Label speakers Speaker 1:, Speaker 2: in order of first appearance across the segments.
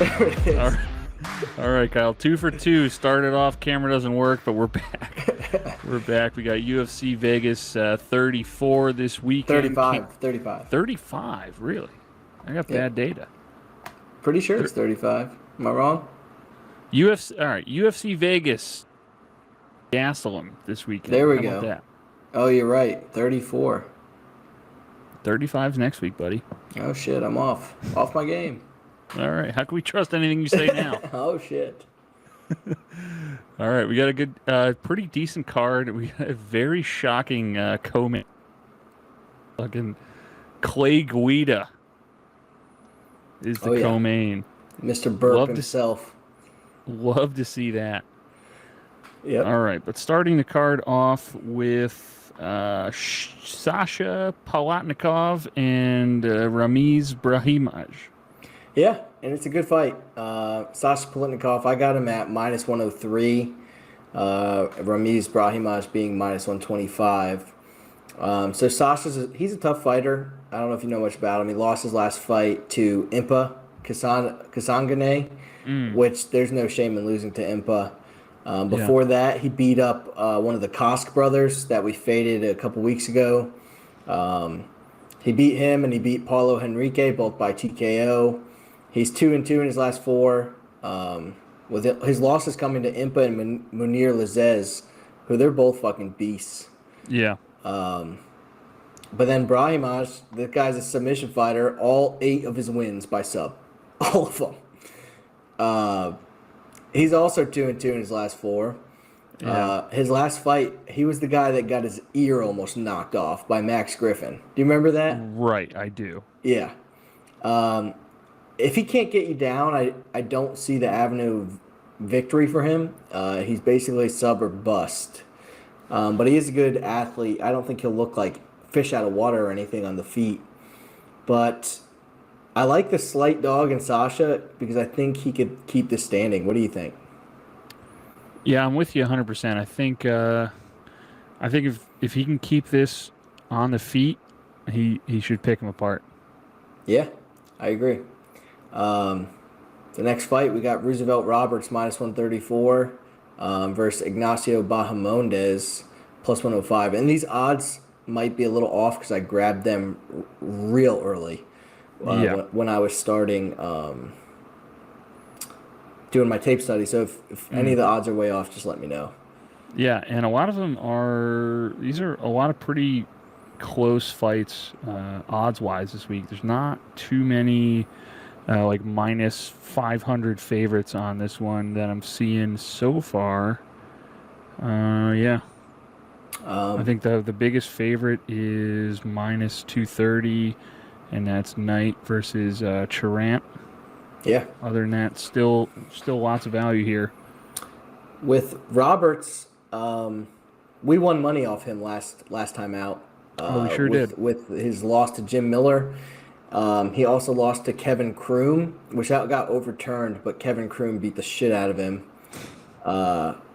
Speaker 1: There it
Speaker 2: All
Speaker 1: is.
Speaker 2: right, all right, Kyle. 2 for 2. Started off. Camera doesn't work, but we're back. We're back. We got UFC Vegas 34 this weekend.
Speaker 1: 35. 35.
Speaker 2: 35, really? I got
Speaker 1: Yep.
Speaker 2: bad data.
Speaker 1: Pretty sure
Speaker 2: Thir-
Speaker 1: it's 35. Am I wrong?
Speaker 2: UFC. All right, UFC Vegas Gastelum this weekend.
Speaker 1: There we
Speaker 2: How about
Speaker 1: go.
Speaker 2: that?
Speaker 1: Oh, you're right. 34.
Speaker 2: 35's next week, buddy.
Speaker 1: Oh, shit. I'm off. Off my game.
Speaker 2: All right. How can we trust anything you say now?
Speaker 1: Oh, shit.
Speaker 2: All right, we got a good, pretty decent card. We got a very shocking co-main. Fucking Clay Guida is the
Speaker 1: Oh, yeah.
Speaker 2: co-main.
Speaker 1: Mr. Burp
Speaker 2: Love to
Speaker 1: himself.
Speaker 2: love to see that.
Speaker 1: Yep.
Speaker 2: All right, but starting the card off with Sasha Palatnikov and Ramiz Brahimaj.
Speaker 1: Yeah, and it's a good fight. Sasha Palatnikov, I got him at minus 103. Ramiz Brahimaj being minus 125. So he's a tough fighter. I don't know if you know much about him. He lost his last fight to Impa Kasangane, which there's no shame in losing to Impa.
Speaker 2: Yeah.
Speaker 1: Before that, he beat up one of the Kosk brothers that we faded a couple weeks ago. He beat him and he beat Paulo Henrique, both by TKO. He's 2-2 in his last four. With his losses coming to Impa and Munir Lazez, who they're both fucking beasts.
Speaker 2: Yeah.
Speaker 1: But then Brahimaj, the guy's a submission fighter. All 8 of his wins by sub, all of them. He's also 2-2 in his last four.
Speaker 2: Yeah.
Speaker 1: His last fight, he was the guy that got his ear almost knocked off by Max Griffin. Do you remember that?
Speaker 2: Right, I do.
Speaker 1: Yeah. If he can't get you down, I don't see the avenue of victory for him. He's basically sub or bust. But he is a good athlete. I don't think he'll look like fish out of water or anything on the feet. But I like the slight dog in Sasha because I think he could keep this standing. What do you think?
Speaker 2: Yeah, I'm with you 100%. I think if he can keep this on the feet, he should pick him apart.
Speaker 1: Yeah, I agree. The next fight, we got Roosevelt Roberts minus 134 versus Ignacio Bahamondes plus 105. And these odds might be a little off because I grabbed them real early
Speaker 2: Yeah.
Speaker 1: when I was starting doing my tape study. So if any of the odds are way off, just let me know.
Speaker 2: Yeah, and a lot of them these are a lot of pretty close fights odds wise this week. There's not too many like minus 500 favorites on this one that I'm seeing so far. Yeah, I think the biggest favorite is minus 230, and that's Knight versus Charant.
Speaker 1: Yeah.
Speaker 2: Other than that, still lots of value here.
Speaker 1: With Roberts, we won money off him last time out.
Speaker 2: Oh, we sure did.
Speaker 1: With his loss to Jim Miller. He also lost to Kevin Kroom, which got overturned, but Kevin Kroom beat the shit out of him.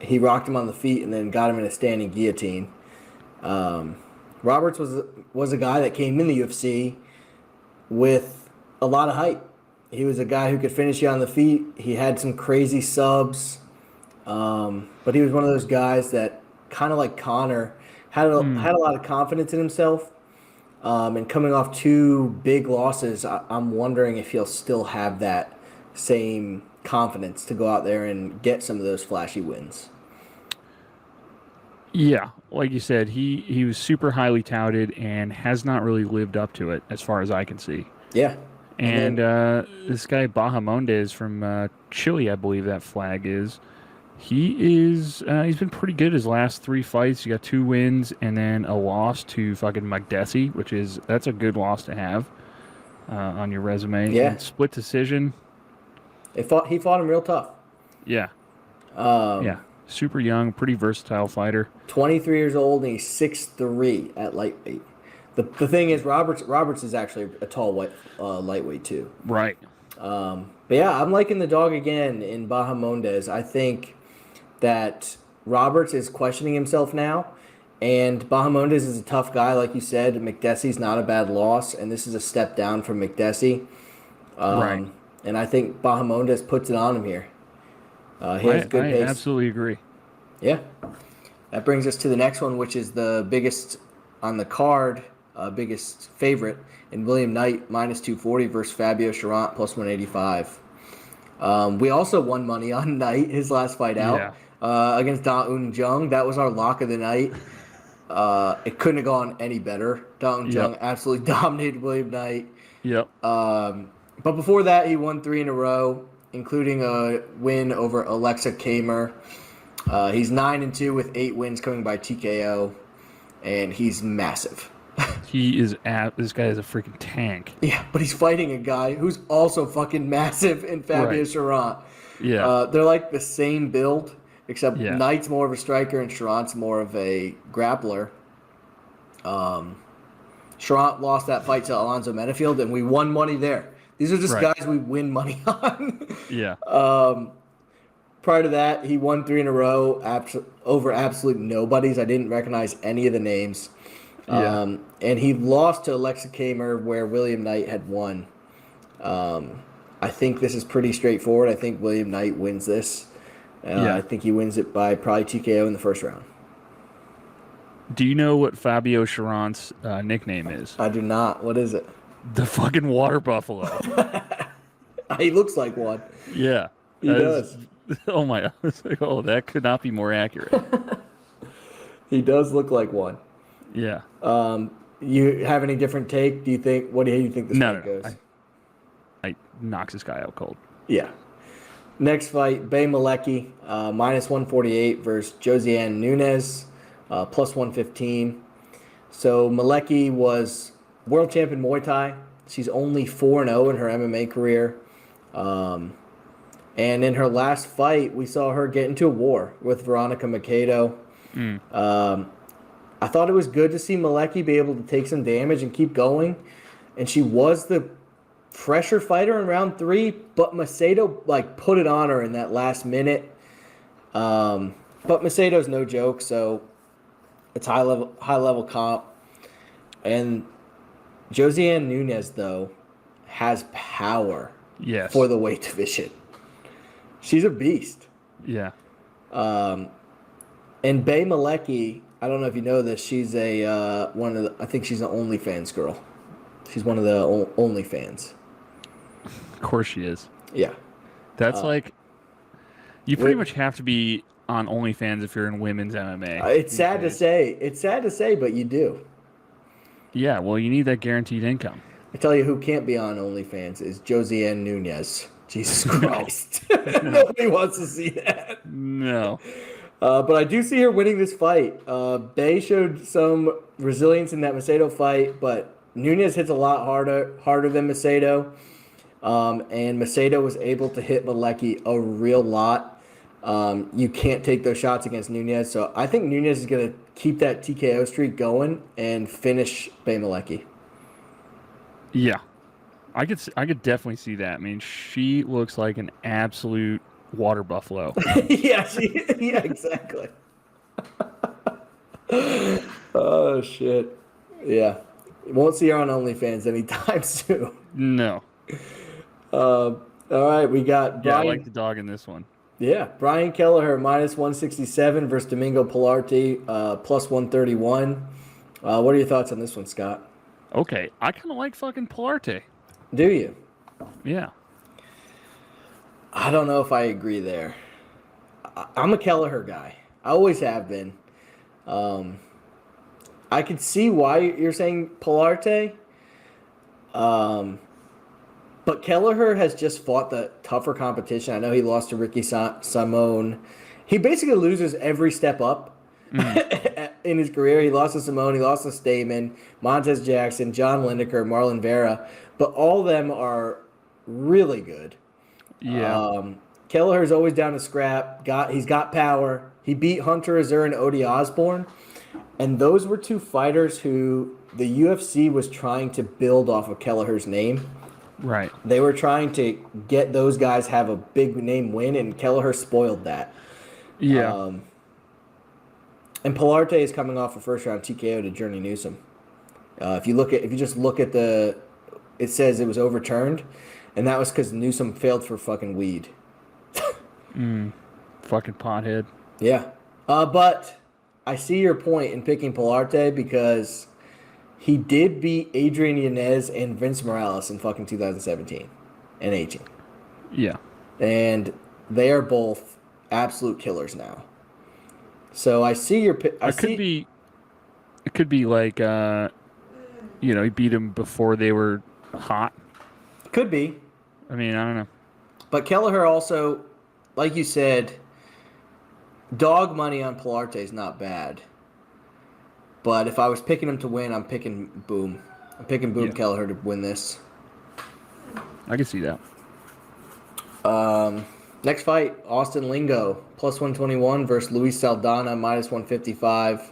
Speaker 1: He rocked him on the feet and then got him in a standing guillotine. Roberts was a guy that came in the UFC with a lot of hype. He was a guy who could finish you on the feet. He had some crazy subs, but he was one of those guys that kind of like Connor had a lot of confidence in himself. And coming off 2 big losses, I'm wondering if he'll still have that same confidence to go out there and get some of those flashy wins.
Speaker 2: Yeah, like you said, he was super highly touted and has not really lived up to it as far as I can see.
Speaker 1: Yeah.
Speaker 2: And this guy Bahamondes from Chile, I believe that flag is. He's been pretty good his last 3 fights. He got 2 wins and then a loss to fucking Magdesi, that's a good loss to have on your resume.
Speaker 1: Yeah.
Speaker 2: And split decision.
Speaker 1: He fought him real tough.
Speaker 2: Yeah. Yeah. Super young, pretty versatile fighter.
Speaker 1: 23 years old and he's 6'3" at lightweight. The thing is, Roberts is actually a tall lightweight too.
Speaker 2: Right.
Speaker 1: But yeah, I'm liking the dog again in Bahamondes. I think that Roberts is questioning himself now, and Bahamondes is a tough guy, like you said. McDessie's not a bad loss, and this is a step down from McDessie.
Speaker 2: Right.
Speaker 1: and I think Bahamondes puts it on him here. He has good
Speaker 2: I
Speaker 1: pace.
Speaker 2: absolutely agree.
Speaker 1: Yeah. That brings us to the next one, which is the biggest on the card, biggest favorite, in William Knight, minus 240 versus Fabio Charant, plus 185. We also won money on Knight, his last fight
Speaker 2: Yeah.
Speaker 1: out, against Da Un Jung. That was our lock of the night. It couldn't have gone any better. Da Un
Speaker 2: Yep.
Speaker 1: Jung absolutely dominated William Knight.
Speaker 2: Yep.
Speaker 1: But before that, he won 3 in a row, including a win over Alexa Kamer. He's 9-2 with 8 wins coming by TKO, and he's massive.
Speaker 2: This guy is a freaking tank.
Speaker 1: Yeah, but he's fighting a guy who's also fucking massive in Fabio
Speaker 2: Right.
Speaker 1: Charant.
Speaker 2: Yeah.
Speaker 1: They're like the same build, except
Speaker 2: Yeah.
Speaker 1: Knight's more of a striker and Charant's more of a grappler. Charant lost that fight to Alonzo Menafield, and we won money there. These are just
Speaker 2: Right.
Speaker 1: guys we win money on.
Speaker 2: Yeah.
Speaker 1: Prior to that, he won 3 in a row over absolute nobodies. I didn't recognize any of the names.
Speaker 2: Yeah.
Speaker 1: And he lost to Alexa Kamer, where William Knight had won. I think this is pretty straightforward. I think William Knight wins this.
Speaker 2: Yeah.
Speaker 1: I think he wins it by probably TKO in the first round.
Speaker 2: Do you know what Fabio Charant's nickname is?
Speaker 1: I do not. What is it?
Speaker 2: The fucking water buffalo.
Speaker 1: He looks like one.
Speaker 2: Yeah.
Speaker 1: He
Speaker 2: That
Speaker 1: does.
Speaker 2: is- oh my! It's like, oh, that could not be more accurate.
Speaker 1: He does look like one.
Speaker 2: Yeah.
Speaker 1: You have any different take? Do you think? What do you think this
Speaker 2: No,
Speaker 1: fight
Speaker 2: no, no.
Speaker 1: goes?
Speaker 2: I knocks this guy out cold.
Speaker 1: Yeah. Next fight, Bay Malecki, minus 148 versus Josiane Nunes, plus 115. So Malecki was world champion Muay Thai. She's only 4-0 in her MMA career. And in her last fight, we saw her get into a war with Veronica Macedo. I thought it was good to see Malecki be able to take some damage and keep going. And she was the pressure fighter in round 3, but Macedo put it on her in that last minute. But Macedo's no joke, so it's high level comp. And Josiane Nunes though has power
Speaker 2: Yes.
Speaker 1: for the weight division. She's a beast.
Speaker 2: Yeah.
Speaker 1: And Bay Malecki, I don't know if you know this, she's I think she's an OnlyFans girl. She's one of the OnlyFans.
Speaker 2: Of course she is.
Speaker 1: Yeah.
Speaker 2: That's you pretty
Speaker 1: wait-
Speaker 2: much have to be on OnlyFans if you're in women's MMA.
Speaker 1: It's sad to say. It's sad to say, but you do.
Speaker 2: Yeah, well, you need that guaranteed income.
Speaker 1: I tell you who can't be on OnlyFans is Josiane Nunes. Jesus Christ. Nobody wants to see that.
Speaker 2: No.
Speaker 1: But I do see her winning this fight. Bay showed some resilience in that Macedo fight, but Nunes hits a lot harder than Macedo. And Macedo was able to hit Malecki a real lot. You can't take those shots against Nunes. So I think Nunes is going to keep that TKO streak going and finish Bay Malecki.
Speaker 2: Yeah. I could definitely see that. I mean, she looks like an absolute water buffalo.
Speaker 1: yeah, exactly. Oh, shit. Yeah. Won't see her on OnlyFans anytime soon.
Speaker 2: No.
Speaker 1: All right, we got
Speaker 2: Yeah,
Speaker 1: Brian.
Speaker 2: I like the dog in this one.
Speaker 1: Yeah, Brian Kelleher, minus 167 versus Domingo Pilarte, plus 131. What are your thoughts on this one, Scott?
Speaker 2: Okay, I kind of like fucking Pilarte.
Speaker 1: Do you?
Speaker 2: Yeah.
Speaker 1: I don't know if I agree there. I'm a Kelleher guy. I always have been. I could see why you're saying Pilarte. But Kelleher has just fought the tougher competition. I know he lost to Ricky Simone. He basically loses every step up in his career. He lost to Simone. He lost to Stamen, Montez Jackson, John Lineker, Marlon Vera. But all of them are really good.
Speaker 2: Yeah.
Speaker 1: Kelleher's always down to scrap. He's got power. He beat Hunter Azur and Odie Osborne. And those were two fighters who the UFC was trying to build off of Kelleher's name.
Speaker 2: Right.
Speaker 1: They were trying to get those guys have a big name win, and Kelleher spoiled that.
Speaker 2: Yeah.
Speaker 1: And Pilarte is coming off a first round TKO to Journey Newsom. If you just look at it says it was overturned, and that was because Newsom failed for fucking weed.
Speaker 2: Fucking pothead.
Speaker 1: Yeah. But I see your point in picking Pilarte because he did beat Adrian Yanez and Vince Morales in fucking 2017 and 18.
Speaker 2: Yeah.
Speaker 1: And they are both absolute killers now. So I see your pick.
Speaker 2: It could be like, he beat him before they were hot.
Speaker 1: Could be.
Speaker 2: I mean, I don't know.
Speaker 1: But Kelleher also, like you said, dog money on Pilarte is not bad. But if I was picking him to win, I'm picking Boom. I'm picking Boom Kelleher to win this.
Speaker 2: I can see that.
Speaker 1: Next fight, Austin Lingo, plus 121 versus Luis Saldana, minus 155.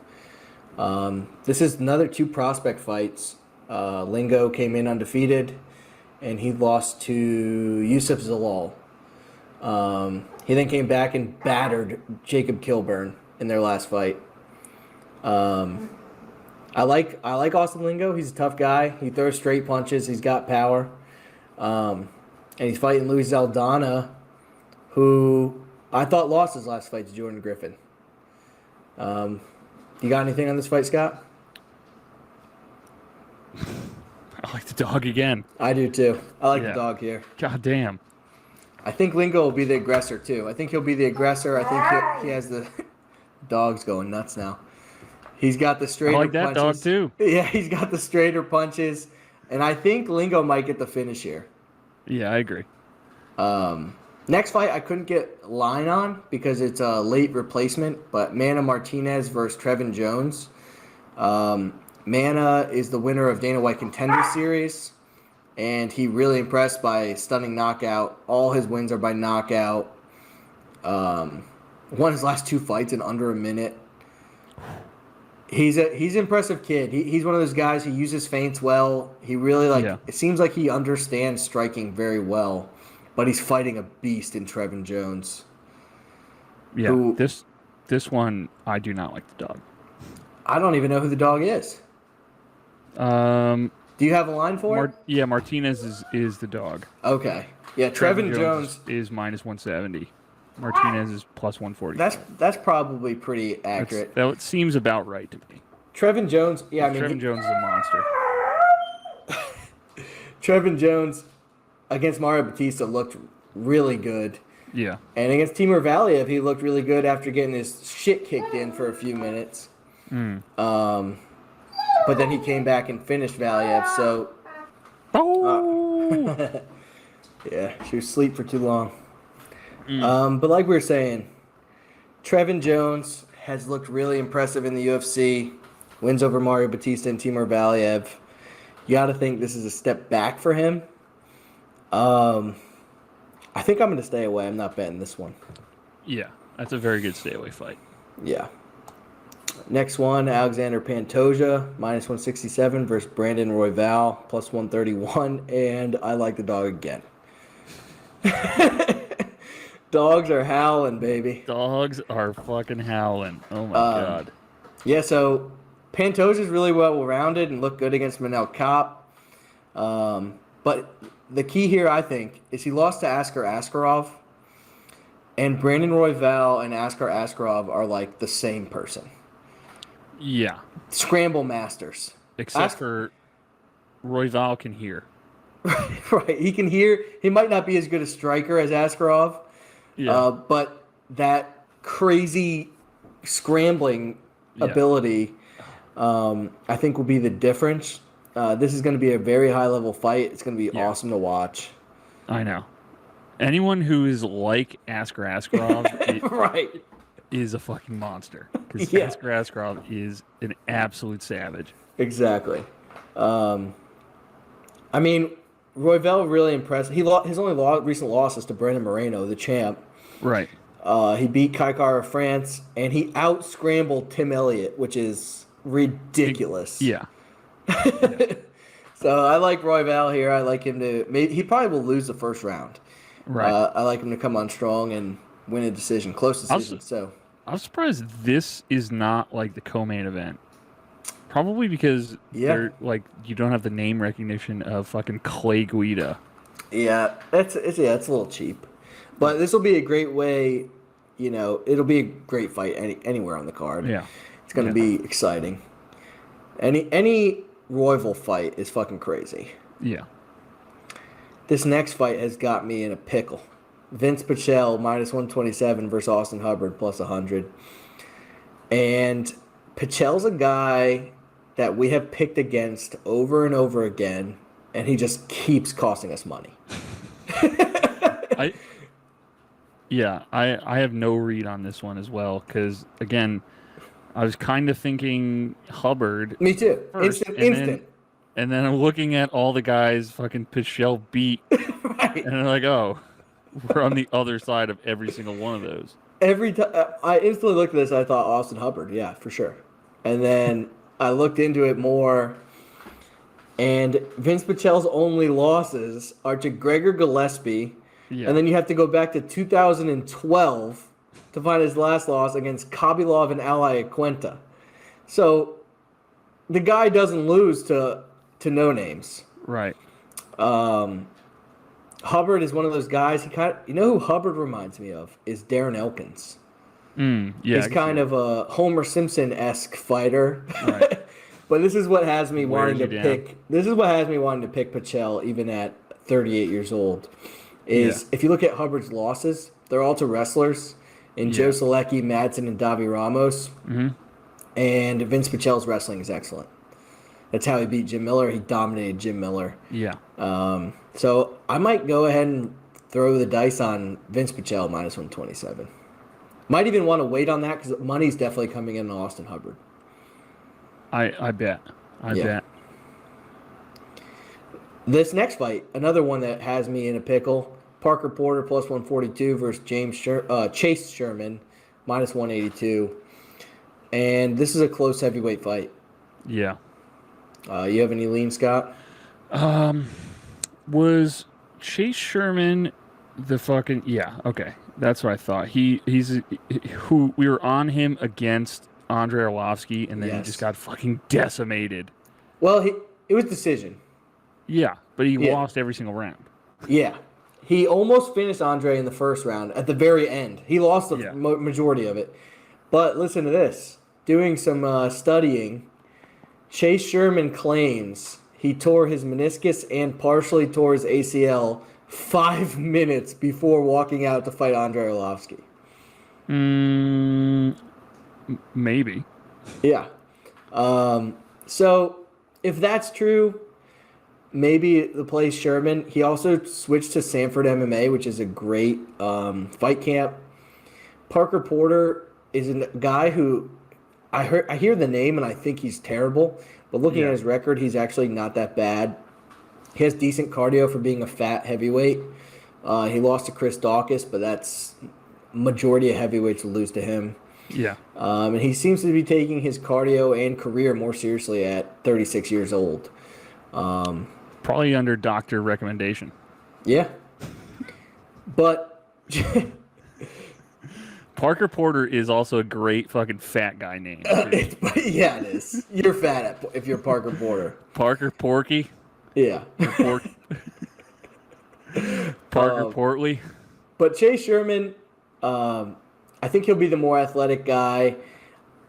Speaker 1: This is another 2 prospect fights. Lingo came in undefeated, and he lost to Yusuf Zalal. He then came back and battered Jacob Kilburn in their last fight. I like Austin Lingo. He's a tough guy. He throws straight punches. He's got power. And he's fighting Luis Saldana, who I thought lost his last fight to Jordan Griffin. You got anything on this fight, Scott?
Speaker 2: I like the dog again.
Speaker 1: I do too. I like the dog here.
Speaker 2: God damn.
Speaker 1: I think Lingo will be the aggressor too. I think he'll be the aggressor. I think he has the dog's going nuts now. He's got the straighter punches.
Speaker 2: I like that dog too.
Speaker 1: Yeah, he's got the straighter punches, and I think Lingo might get the finish here.
Speaker 2: Yeah, I agree.
Speaker 1: Next fight, I couldn't get line on because it's a late replacement, but Mana Martinez versus Trevin Jones. Mana is the winner of Dana White Contender Series, and he really impressed by stunning knockout. All his wins are by knockout. Won his last 2 fights in under a minute. He's an impressive kid. He's one of those guys who uses feints well. He really It seems like he understands striking very well, but he's fighting a beast in Trevin Jones.
Speaker 2: Yeah, this one I do not like the dog.
Speaker 1: I don't even know who the dog is. Do you have a line for it?
Speaker 2: Martinez is the dog.
Speaker 1: Okay. Yeah, Trevin Jones
Speaker 2: is minus 170. Martinez is plus 140.
Speaker 1: That's probably pretty accurate.
Speaker 2: That seems about right to me.
Speaker 1: Trevin Jones,
Speaker 2: Trevin Jones is a monster.
Speaker 1: Trevin Jones against Mario Batista looked really good.
Speaker 2: Yeah.
Speaker 1: And against Timur Valiev, he looked really good after getting his shit kicked in for a few minutes. But then he came back and finished Valiev, so...
Speaker 2: Oh!
Speaker 1: Yeah, she was asleep for too long. But like we were saying, Trevin Jones has looked really impressive in the UFC. Wins over Mario Batista and Timur Valiev. You got to think this is a step back for him. I think I'm going to stay away. I'm not betting this one.
Speaker 2: Yeah, that's a very good stay away fight.
Speaker 1: Yeah. Next one, Alexander Pantoja, minus 167 versus Brandon Royval, plus 131. And I like the dog again. Dogs are howling, baby.
Speaker 2: Dogs are fucking howling. Oh, my God.
Speaker 1: Yeah, so Pantoja's really well-rounded and looked good against Manel Kopp. But the key here, I think, is he lost to Askar Askarov. And Brandon Royval and Askar Askarov are like the same person.
Speaker 2: Yeah.
Speaker 1: Scramble masters.
Speaker 2: Except for Royval can hear.
Speaker 1: Right. He can hear. He might not be as good a striker as Askarov.
Speaker 2: Yeah.
Speaker 1: But that crazy scrambling ability, I think, will be the difference. This is going to be a very high-level fight. It's going to be awesome to watch.
Speaker 2: I know. Anyone who is like Askar Askarov
Speaker 1: right.
Speaker 2: is a fucking monster. Because Askar Askarov is an absolute savage. Exactly.
Speaker 1: I mean, Royval really impressed. His only recent loss is to Brandon Moreno, the champ.
Speaker 2: Right.
Speaker 1: He beat Kaikar of France, and he out-scrambled Tim Elliott, which is ridiculous.
Speaker 2: Yeah.
Speaker 1: So I like Royval here. I like him to... he probably will lose the first round.
Speaker 2: Right.
Speaker 1: I like him to come on strong and win a decision, close decision.
Speaker 2: I'm surprised this is not like the co-main event. Probably because they're like you don't have the name recognition of fucking Clay Guida.
Speaker 1: Yeah, it's a little cheap, but this will be a great way. It'll be a great fight anywhere on the card.
Speaker 2: Yeah.
Speaker 1: It's going to
Speaker 2: Yeah.
Speaker 1: be exciting. Any rival fight is fucking crazy.
Speaker 2: Yeah.
Speaker 1: This next fight has got me in a pickle. Vince Pichel -127 versus Austin Hubbard +100. And Pichel's a guy that we have picked against over and over again, and he just keeps costing us money.
Speaker 2: I I have no read on this one as well because again, I was kind of thinking Hubbard
Speaker 1: Me too.
Speaker 2: first,
Speaker 1: Instant.
Speaker 2: and then I'm looking at all the guys fucking Pichel beat,
Speaker 1: Right.
Speaker 2: and I'm like, oh, we're on the other side of every single one of those.
Speaker 1: Every time I instantly looked at this, I thought Austin Hubbard, yeah, for sure. And then I looked into it more, and Vince Pichel's only losses are to Gregor Gillespie,
Speaker 2: Yeah.
Speaker 1: and then you have to go back to 2012 to find his last loss against Kabilov and Ally Quenta. So the guy doesn't lose to no names.
Speaker 2: Right.
Speaker 1: Hubbard is one of those guys. You know who Hubbard reminds me of is Darren Elkins.
Speaker 2: Yeah.
Speaker 1: He's kind of a Homer Simpson-esque fighter.
Speaker 2: Right.
Speaker 1: But this is what has me wanting to
Speaker 2: you down.
Speaker 1: pick. This is what has me wanting to pick Pichel even at 38 years old. Is if you look at Hubbard's losses, they're all to wrestlers in Joe Selecki, Madsen, and Davi Ramos.
Speaker 2: Mm-hmm.
Speaker 1: And Vince Pichel's wrestling is excellent. That's how he beat Jim Miller. He dominated Jim Miller.
Speaker 2: Yeah.
Speaker 1: So I might go ahead and throw the dice on Vince Pichel -127. Might even want to wait on that because money's definitely coming in on Austin Hubbard.
Speaker 2: I bet. I bet.
Speaker 1: This next fight, another one that has me in a pickle. Parker Porter +142 versus Chase Sherman -182. And this is a close heavyweight fight.
Speaker 2: Yeah.
Speaker 1: You have any lean, Scott?
Speaker 2: Was Chase Sherman the fucking okay? That's what I thought. He's who we were on him against Andre Arlovsky, and then he just got fucking decimated.
Speaker 1: Well, it was decision.
Speaker 2: Yeah, but he lost every single round.
Speaker 1: Yeah. He almost finished Andre in the first round at the very end. He lost the majority of it. But listen to this. Doing some studying, Chase Sherman claims he tore his meniscus and partially tore his ACL 5 minutes before walking out to fight Andre Arlovsky.
Speaker 2: Maybe.
Speaker 1: Yeah. So if that's true, maybe the play Sherman. He also switched to Sanford MMA, which is a great fight camp. Parker Porter is a guy who I hear the name and I think he's terrible, but looking at his record, he's actually not that bad. He has decent cardio for being a fat heavyweight. He lost to Chris Dawkins, but that's majority of heavyweights will lose to him.
Speaker 2: Yeah.
Speaker 1: And he seems to be taking his cardio and career more seriously at 36 years old.
Speaker 2: Probably under doctor recommendation.
Speaker 1: Yeah. But
Speaker 2: Parker Porter is also a great fucking fat guy name.
Speaker 1: yeah, it is. You're fat if you're Parker Porter.
Speaker 2: Parker Porky.
Speaker 1: Yeah.
Speaker 2: Parker Portley.
Speaker 1: But Chase Sherman, I think he'll be the more athletic guy.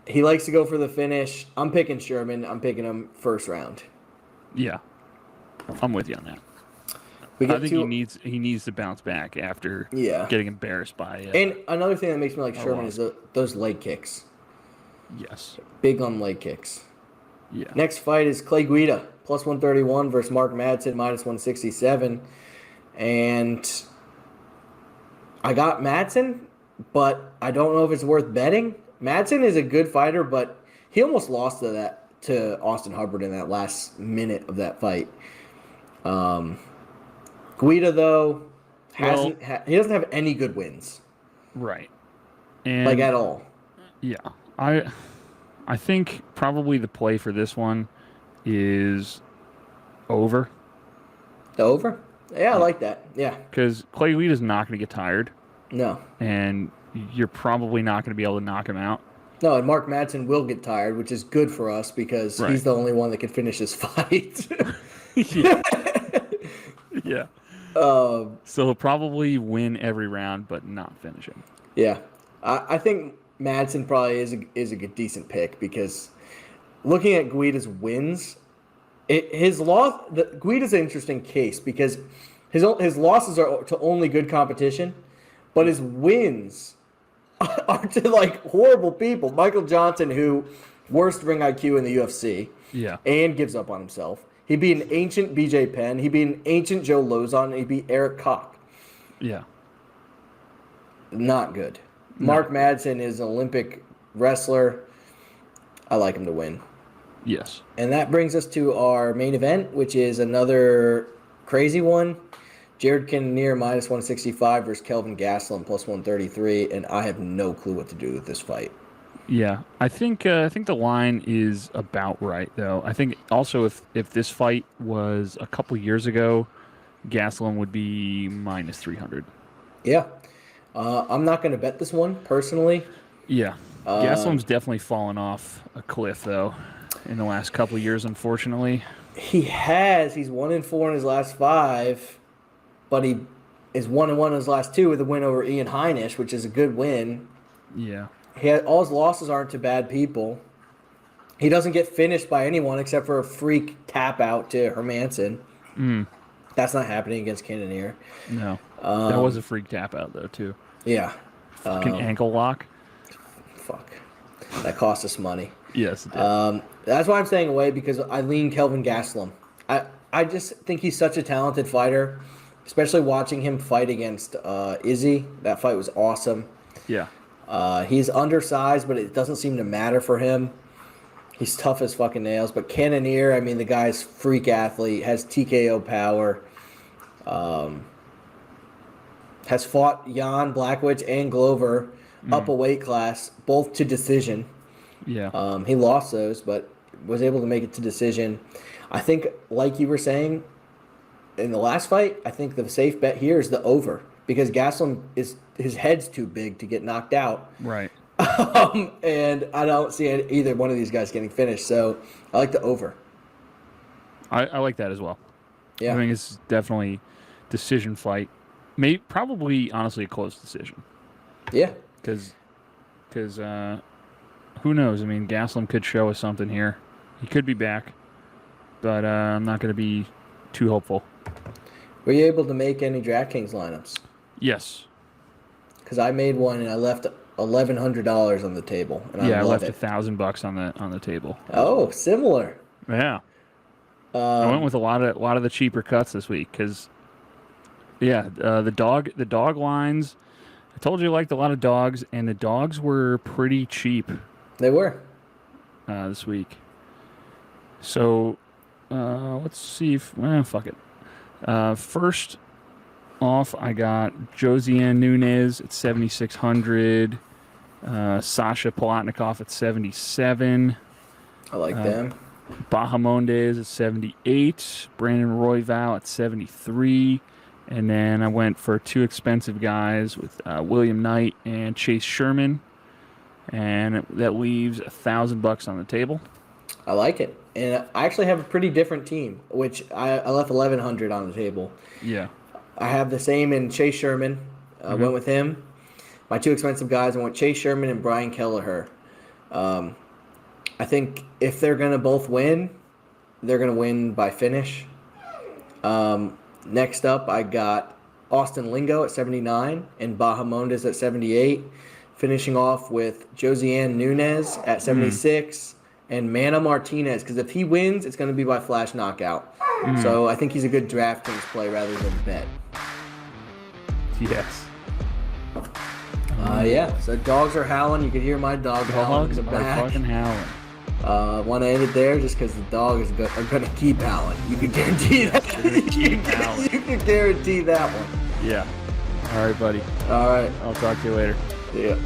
Speaker 1: He likes to go for the finish. I'm picking Sherman. I'm picking him first round.
Speaker 2: Yeah. I'm with you on that. I think he needs to bounce back after getting embarrassed by
Speaker 1: and another thing that makes me like Sherman is those leg kicks.
Speaker 2: Yes.
Speaker 1: Big on leg kicks.
Speaker 2: Yeah.
Speaker 1: Next fight is Clay Guida, +131 versus Mark Madsen, -167. And I got Madsen, but I don't know if it's worth betting. Madsen is a good fighter, but he almost lost to Austin Hubbard in that last minute of that fight. Guida, though, he doesn't have any good wins.
Speaker 2: Right. And
Speaker 1: like, at all.
Speaker 2: Yeah. I think probably the play for this one is over.
Speaker 1: The over? Yeah, I like that. Yeah.
Speaker 2: Because Clay Guida's not going to get tired.
Speaker 1: No.
Speaker 2: And you're probably not going to be able to knock him out.
Speaker 1: No, and Mark Madsen will get tired, which is good for us because he's the only one that can finish this fight.
Speaker 2: Yeah. Yeah. So he'll probably win every round, but not finish him.
Speaker 1: Yeah, I think Madsen probably is a good, decent pick because looking at Guida's wins, his loss. Guida's an interesting case because his losses are to only good competition, but his wins are to like horrible people. Michael Johnson, who worst ring IQ in the UFC,
Speaker 2: Yeah.
Speaker 1: and gives up on himself. He beat an ancient BJ Penn. He beat an ancient Joe Lozon. And he beat Eric Koch.
Speaker 2: Yeah.
Speaker 1: Not good.
Speaker 2: No.
Speaker 1: Mark Madsen is an Olympic wrestler. I like him to win.
Speaker 2: Yes.
Speaker 1: And that brings us to our main event, which is another crazy one. Jared Cannonier minus 165 versus Kelvin Gastelum plus 133, and I have no clue what to do with this fight.
Speaker 2: Yeah, I think the line is about right though. I think also if this fight was a couple years ago, Gastelum would be minus 300.
Speaker 1: Yeah, I'm not going to bet this one personally.
Speaker 2: Yeah, Gastelum's definitely fallen off a cliff though in the last couple of years, unfortunately.
Speaker 1: He's 1-4 in his last 5, but he is 1-1 in his last 2 with a win over Ian Heinisch, which is a good win.
Speaker 2: Yeah.
Speaker 1: All his losses aren't to bad people. He doesn't get finished by anyone except for a freak tap out to Hermanson. That's not happening against Cannonier.
Speaker 2: No. That was a freak tap out though too.
Speaker 1: Yeah.
Speaker 2: Fucking ankle lock.
Speaker 1: Fuck. That cost us money.
Speaker 2: Yes, it did.
Speaker 1: That's why I'm staying away because I lean Kelvin Gastelum. I just think he's such a talented fighter, especially watching him fight against Izzy. That fight was awesome.
Speaker 2: Yeah.
Speaker 1: He's undersized, but it doesn't seem to matter for him. He's tough as fucking nails. But Cannonier, I mean, the guy's freak athlete, has TKO power. Has fought Jan Blachowicz and Glover up a weight class, both to decision.
Speaker 2: Yeah.
Speaker 1: He lost those, but was able to make it to decision. I think, like you were saying, in the last fight, I think the safe bet here is the over. Because Gastelum his head's too big to get knocked out.
Speaker 2: Right.
Speaker 1: And I don't see either one of these guys getting finished. So I like the over.
Speaker 2: I like that as well.
Speaker 1: Yeah.
Speaker 2: I think it's definitely decision fight. Probably, honestly, a close decision.
Speaker 1: Yeah.
Speaker 2: Because who knows? I mean, Gastelum could show us something here. He could be back. But I'm not going to be too hopeful.
Speaker 1: Were you able to make any Draftkings lineups?
Speaker 2: Yes.
Speaker 1: Because I made one and I left $1,100 on the table. And
Speaker 2: I
Speaker 1: love
Speaker 2: left
Speaker 1: it.
Speaker 2: $1,000 on the table.
Speaker 1: Oh, similar.
Speaker 2: Yeah. I went with a lot of the cheaper cuts this week because, the dog lines. I told you I liked a lot of dogs, and the dogs were pretty cheap.
Speaker 1: They were
Speaker 2: this week. So let's see if fuck it. First off, I got Josiane Nunes at 7,600. Sasha Palatnikov at 77.
Speaker 1: I like them.
Speaker 2: Bahamondes at 78. Brandon Royval at 73. And then I went for 2 expensive guys with William Knight and Chase Sherman. And that leaves $1,000 on the table.
Speaker 1: I like it. And I actually have a pretty different team, which I left 1,100 on the table.
Speaker 2: Yeah.
Speaker 1: I have the same in Chase Sherman. I went with him. My 2 expensive guys, I went Chase Sherman and Brian Kelleher. I think if they're going to both win, they're going to win by finish. Next up, I got Austin Lingo at 79 and Bahamondes at 78. Finishing off with Josiane Nunes at 76 and Mana Martinez. Because if he wins, it's going to be by flash knockout. So I think he's a good DraftKings play rather than bet.
Speaker 2: Yes.
Speaker 1: So dogs are howling. You can hear my dog howling in the back.
Speaker 2: Fucking howling.
Speaker 1: Want to end it there just because the dogs are going to keep howling. You can guarantee that. You can guarantee that one.
Speaker 2: Yeah. All right, buddy.
Speaker 1: All right.
Speaker 2: I'll talk to you later.
Speaker 1: Yeah.